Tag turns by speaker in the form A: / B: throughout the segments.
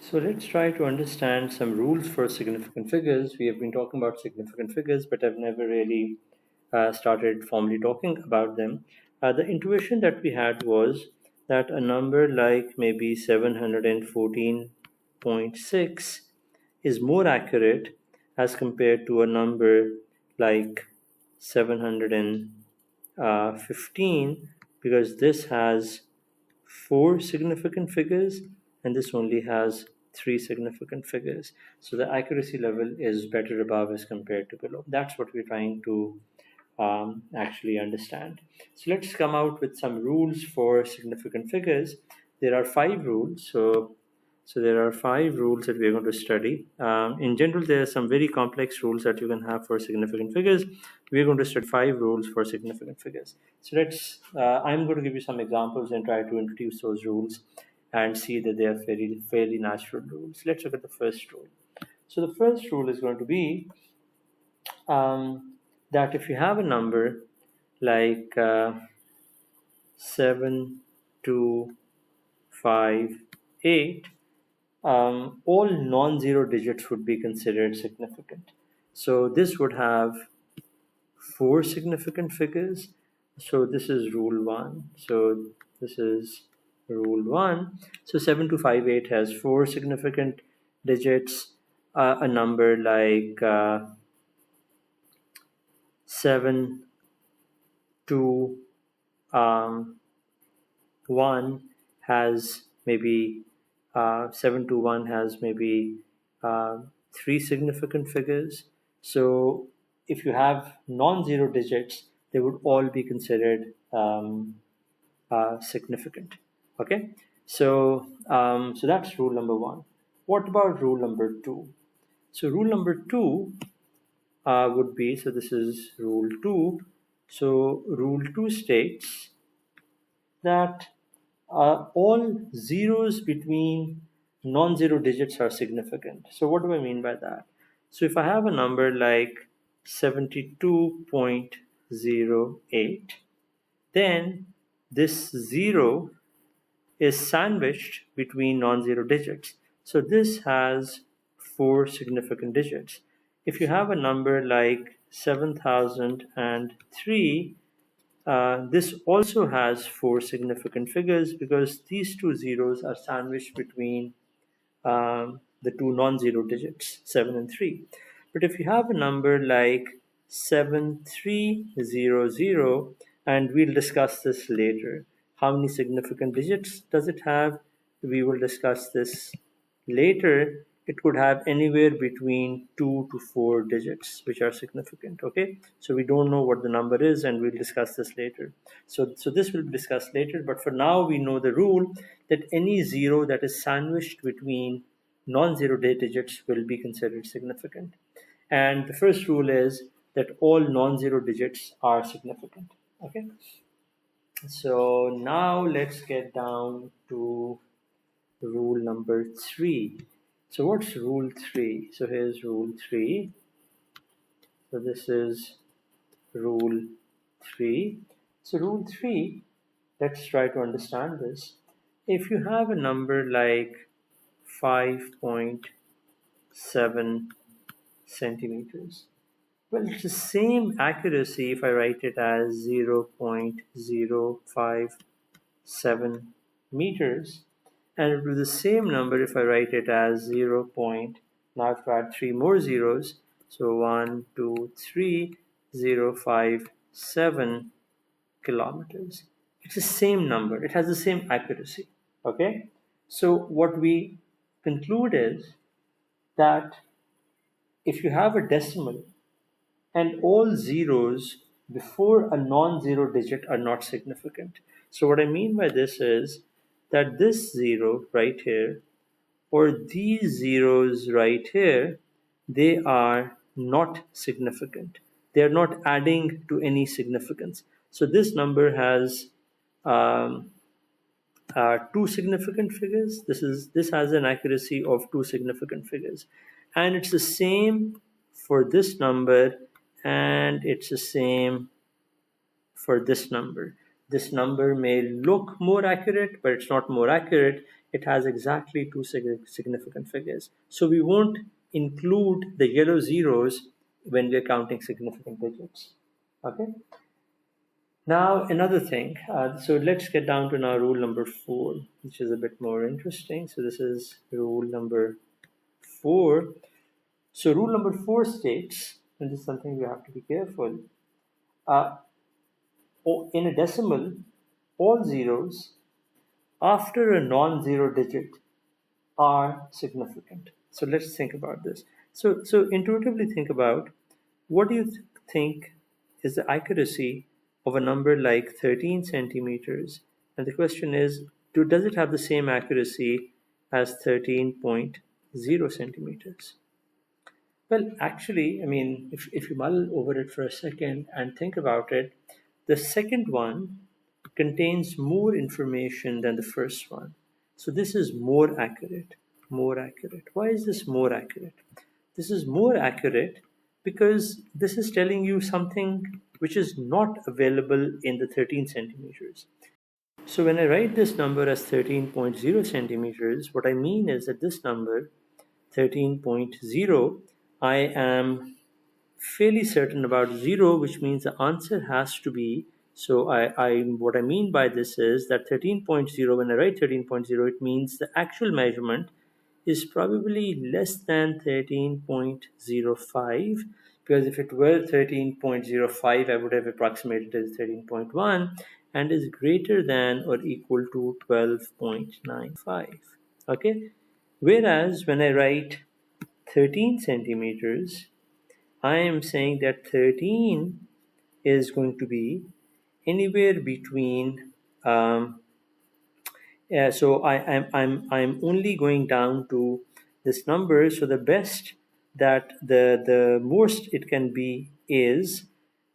A: So let's try to understand some rules for significant figures. We have been talking about significant figures, but I've never really started formally talking about them. The intuition that we had was that a number like maybe 714.6 is more accurate as compared to a number like 715, because this has four significant figures and this only has three significant figures. So the accuracy level is better above as compared to below. That's what we're trying to actually understand. So let's come out with some rules for significant figures. There are five rules. So there are five rules that we're going to study. In general, there are some very complex rules that you can have for significant figures. We're going to study five rules for significant figures. So I'm going to give you some examples and try to introduce those rules and see that they are fairly natural rules. Let's look at the first rule. So the first rule is going to be that if you have a number like 7258, all non-zero digits would be considered significant. So this would have four significant figures. So this is rule one. So this is rule one. So 7258 has four significant digits. A number like 7 2 1 has maybe 721 has maybe three significant figures. So if you have non-zero digits, they would all be considered significant. Okay, so that's rule number one. What about rule number two? So rule number two would be, so this is rule two. So rule two states that all zeros between non-zero digits are significant. So what do I mean by that? So if I have a number like 72.08, then this zero is sandwiched between non-zero digits. So this has four significant digits. If you have a number like 7003, this also has four significant figures because these two zeros are sandwiched between the two non-zero digits, 7 and 3. But if you have a number like 7300, and we'll discuss this later, how many significant digits does it have? We will discuss this later. It could have anywhere between 2 to 4 digits which are significant. Okay, so we don't know what the number is and we'll discuss this later. So this will be discussed later, but for now we know the rule that any zero that is sandwiched between non-zero digits will be considered significant. And the first rule is that all non-zero digits are significant. Okay, so now let's get down to rule number three. So what's rule three? So here's rule three. So this is rule three. So rule three, let's try to understand this. If you have a number like 5.7 centimeters, well, it's the same accuracy if I write it as 0.057 meters, and it will be the same number if I write it as 0. Now I have to add three more zeros, so 1, 2, 3, 0.057 kilometers. It's the same number, it has the same accuracy. Okay, so what we conclude is that if you have a decimal and all zeros before a non-zero digit are not significant. So what I mean by this is that this zero right here or these zeros right here, they are not significant. They are not adding to any significance. So this number has um, two significant figures. This has an accuracy of two significant figures, and it's the same for this number, and it's the same for this number. This number may look more accurate, but it's not more accurate. it has exactly two significant figures. So we won't include the yellow zeros when we're counting significant digits. Okay. Now another thing. So let's get down to now rule number 4, which is a bit more interesting. So this is rule number 4. So rule number 4 states, and this is something we have to be careful. Uh, in a decimal, all zeros after a non-zero digit are significant. So let's think about this. So intuitively think about, what do you think is the accuracy of a number like 13 centimeters? And the question is, does it have the same accuracy as 13.0 centimeters? Well, actually, I mean, if you mull over it for a second and think about it, the second one contains more information than the first one. So this is more accurate. More accurate. Why is this more accurate? This is more accurate because this is telling you something which is not available in the 13 centimeters. So when I write this number as 13.0 centimeters, what I mean is that this number 13.0, I am fairly certain about 0, which means the answer has to be, so what I mean by this is that 13.0, when I write 13.0, it means the actual measurement is probably less than 13.05, because if it were 13.05, I would have approximated it as 13.1, and is greater than or equal to 12.95. Okay. Whereas when I write 13 centimeters, I am saying that 13 is going to be anywhere between. So I'm only going down to this number. So the best that the most it can be is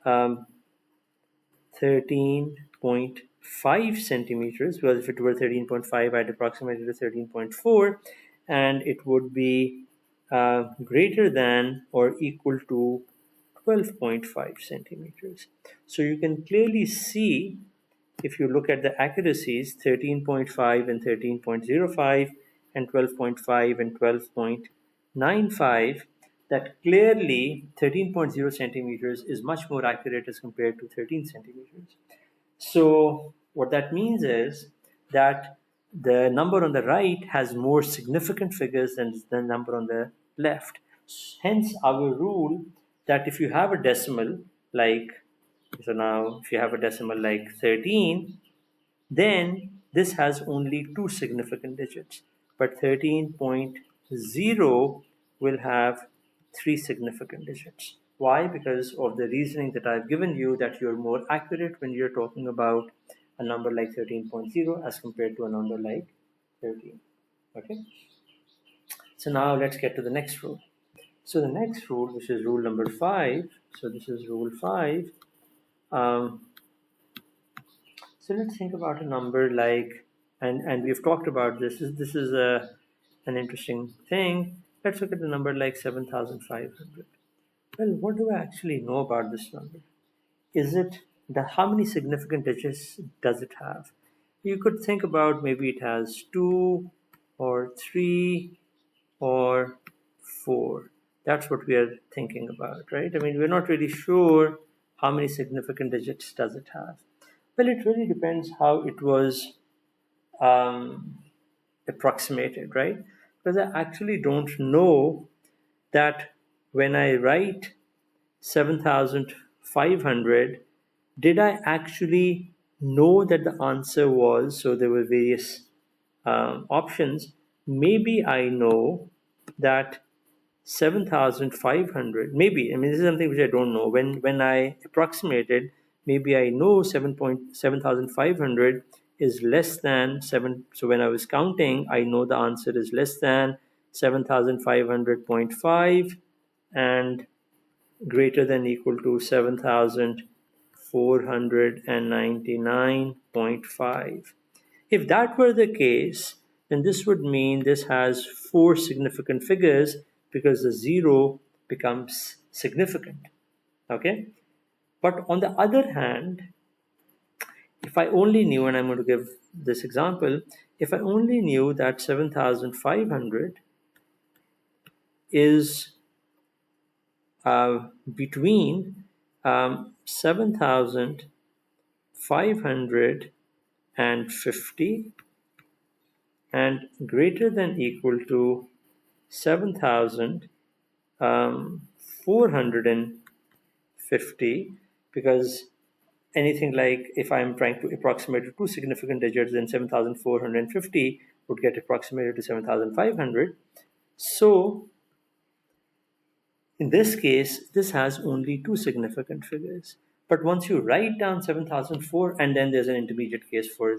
A: 13.5 centimeters. Well, if it were 13.5, I'd approximate it to 13.4, and it would be greater than or equal to 12.5 centimeters. So you can clearly see, if you look at the accuracies, 13.5 and 13.05 and 12.5 and 12.95, that clearly 13.0 centimeters is much more accurate as compared to 13 centimeters. So what that means is that the number on the right has more significant figures than the number on the left. Hence our rule that if you have a decimal like, so now if you have a decimal like 13, then this has only two significant digits. But 13.0 will have three significant digits. Why? Because of the reasoning that I've given you, that you're more accurate when you're talking about a number like 13.0 as compared to a number like 13. Okay. So now let's get to the next rule. So the next rule, which is rule number 5. So this is rule 5. So let's think about a number like, and we've talked about this. This is an interesting thing. Let's look at a number like 7,500. Well, what do I actually know about this number? Is it how many significant digits does it have? You could think about, maybe it has 2 or 3 or 4. That's what we are thinking about, right? I mean, we're not really sure how many significant digits does it have. Well, it really depends how it was approximated, right? Because I actually don't know that when I write 7,500, did I actually know that the answer was, so there were various options. Maybe I know that 7,500, maybe, I mean, this is something which I don't know. When I approximated, maybe I know 7,500 is less than 7. So when I was counting, I know the answer is less than 7,500.5 and greater than equal to 7,499.5. If that were the case, then this would mean this has 4 significant figures, because the 0 becomes significant. Okay? But on the other hand, If I only knew, and I'm going to give this example, if I only knew that 7,500 is between 7,550 and greater than equal to 7,450, because anything like, if I'm trying to approximate to two significant digits, then 7,450 would get approximated to 7,500. So in this case, this has only two significant figures. But once you write down 7,004, and then there's an intermediate case for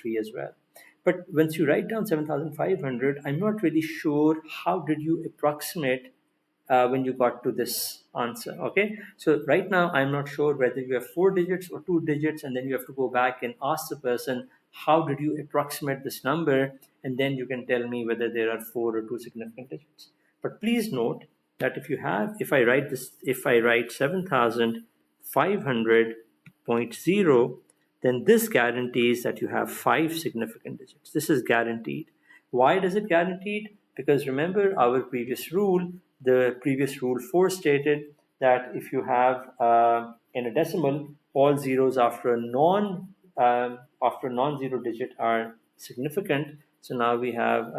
A: 3 as well. But once you write down 7,500, I'm not really sure how did you approximate when you got to this answer. Okay, so right now I'm not sure whether you have 4 digits or 2 digits, and then you have to go back and ask the person, how did you approximate this number, and then you can tell me whether there are 4 or 2 significant digits. But please note that if I write 7,500.0, then this guarantees that you have 5 significant digits. This is guaranteed. Why does it guaranteed? Because remember our previous rule. The previous rule 4 stated that if you have in a decimal, all zeros after a non-zero digit are significant. So now we have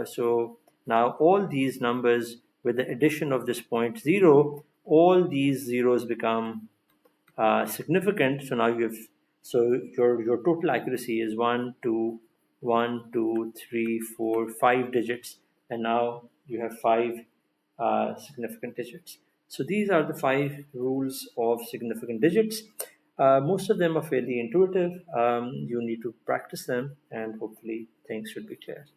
A: so now all these numbers, with the addition of this point 0, all these zeros become significant. So now your total accuracy is 1, 2, 1, 2, 3, 4, 5 digits, and now you have 5 significant digits. So these are the 5 rules of significant digits. Most of them are fairly intuitive. You need to practice them, and hopefully things should be clear.